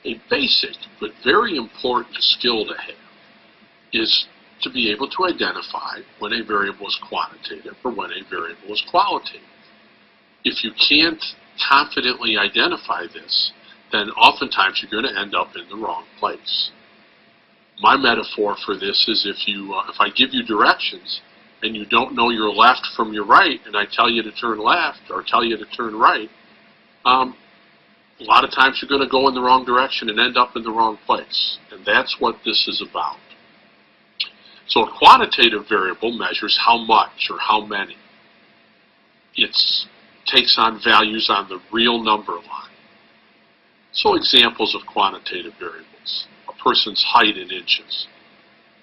A basic but very important skill to have is to be able to identify when a variable is quantitative or when a variable is qualitative. If you can't confidently identify this, then oftentimes you're going to end up in the wrong place. My metaphor for this is if I give you directions and you don't know your left from your right, and I tell you to turn left or tell you to turn right, a lot of times you're going to go in the wrong direction and end up in the wrong place. And that's what this is about. So a quantitative variable measures how much or how many. It takes on values on the real number line. So examples of quantitative variables: a person's height in inches,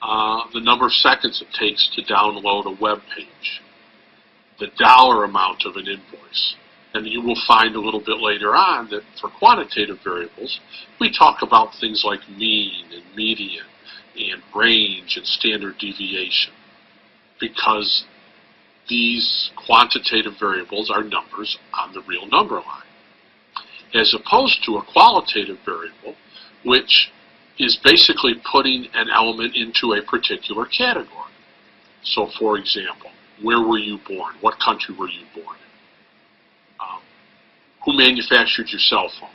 the number of seconds it takes to download a web page, the dollar amount of an invoice. And you will find a little bit later on that for quantitative variables, we talk about things like mean and median and range and standard deviation, because these quantitative variables are numbers on the real number line, as opposed to a qualitative variable, which is basically putting an element into a particular category. So, for example, where were you born? What country were you born in? Who manufactured your cell phone?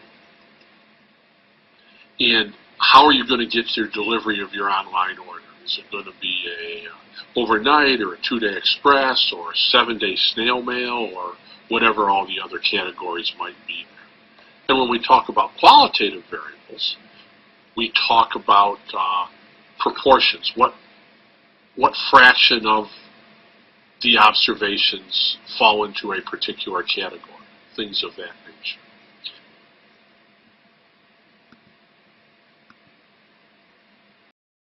And how are you going to get your delivery of your online order? Is it going to be a overnight or a 2-day express or a 7-day snail mail or whatever all the other categories might be there? And when we talk about qualitative variables, we talk about proportions. What fraction of the observations fall into a particular category? Things of that nature.